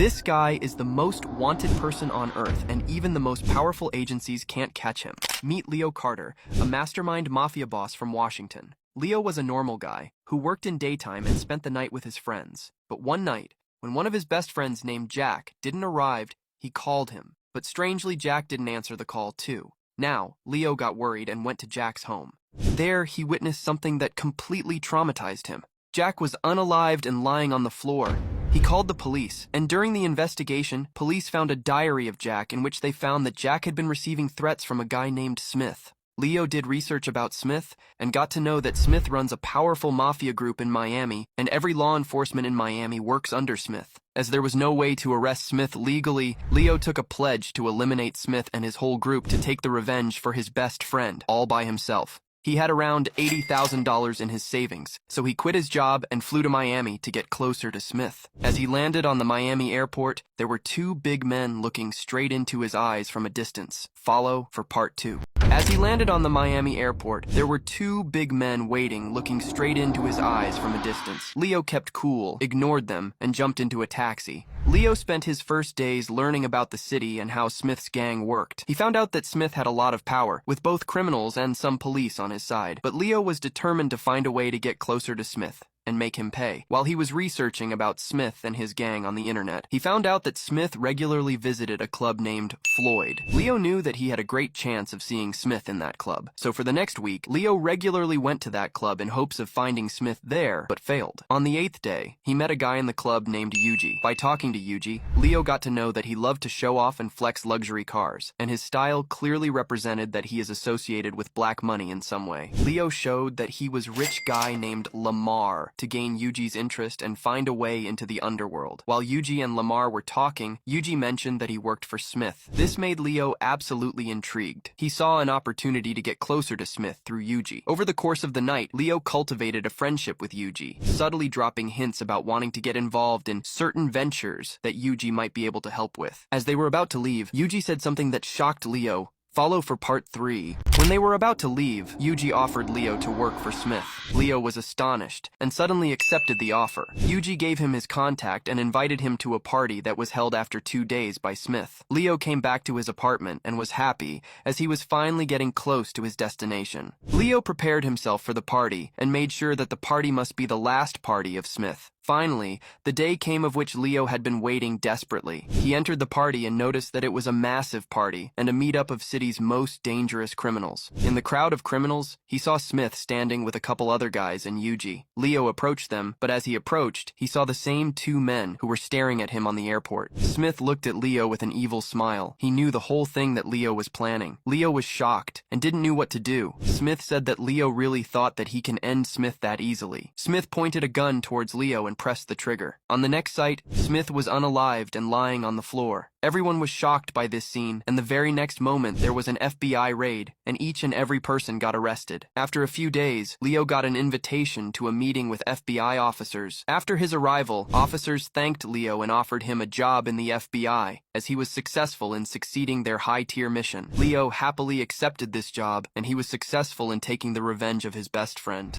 This guy is the most wanted person on Earth, and even the most powerful agencies can't catch him. Meet Leo Carter, a mastermind mafia boss from Washington. Leo was a normal guy who worked in daytime and spent the night with his friends. But one night, when one of his best friends named Jack didn't arrive, he called him. But strangely, Jack didn't answer the call too. Now, Leo got worried and went to Jack's home. There, he witnessed something that completely traumatized him. Jack was unalived and lying on the floor. He called the police, and during the investigation, police found a diary of Jack in which they found that Jack had been receiving threats from a guy named Smith. Leo did research about Smith and got to know that Smith runs a powerful mafia group in Miami, and every law enforcement in Miami works under Smith. As there was no way to arrest Smith legally, Leo took a pledge to eliminate Smith and his whole group to take the revenge for his best friend, all by himself. He had around $80,000 in his savings, so he quit his job and flew to Miami to get closer to Smith. As he landed on the Miami airport, there were two big men looking straight into his eyes from a distance. Follow for part 2. As he landed on the Miami airport, there were two big men waiting, looking straight into his eyes from a distance. Leo kept cool, ignored them, and jumped into a taxi. Leo spent his first days learning about the city and how Smith's gang worked. He found out that Smith had a lot of power, with both criminals and some police on his side. But Leo was determined to find a way to get closer to Smith and make him pay. While he was researching about Smith and his gang on the internet, he found out that Smith regularly visited a club named Floyd. Leo knew that he had a great chance of seeing Smith in that club. So for the next week, Leo regularly went to that club in hopes of finding Smith there, but failed. On the 8th day, he met a guy in the club named Yuji. By talking to Yuji, Leo got to know that he loved to show off and flex luxury cars, and his style clearly represented that he is associated with black money in some way. Leo showed that he was a rich guy named Lamar to gain Yuji's interest and find a way into the underworld. While Yuji and Lamar were talking, Yuji mentioned that he worked for Smith. This made Leo absolutely intrigued. He saw an opportunity to get closer to Smith through Yuji. Over the course of the night, Leo cultivated a friendship with Yuji, subtly dropping hints about wanting to get involved in certain ventures that Yuji might be able to help with. As they were about to leave, Yuji said something that shocked Leo. Follow for part 3. When they were about to leave, Yuji offered Leo to work for Smith. Leo was astonished and suddenly accepted the offer. Yuji gave him his contact and invited him to a party that was held after 2 days by Smith. Leo came back to his apartment and was happy as he was finally getting close to his destination. Leo prepared himself for the party and made sure that the party must be the last party of Smith. Finally, the day came of which Leo had been waiting desperately. He entered the party and noticed that it was a massive party and a meetup of city's most dangerous criminals. In the crowd of criminals, he saw Smith standing with a couple other guys and Yuji. Leo approached them, but as he approached, he saw the same two men who were staring at him on the airport. Smith looked at Leo with an evil smile. He knew the whole thing that Leo was planning. Leo was shocked and didn't know what to do. Smith said that Leo really thought that he can end Smith that easily. Smith pointed a gun towards Leo and pressed the trigger. On the next sight, Smith was unalived and lying on the floor. Everyone was shocked by this scene, and the very next moment there was an FBI raid, and each and every person got arrested. After a few days, Leo got an invitation to a meeting with FBI officers. After his arrival, officers thanked Leo and offered him a job in the FBI, as he was successful in succeeding their high-tier mission. Leo happily accepted this job, and he was successful in taking the revenge of his best friend.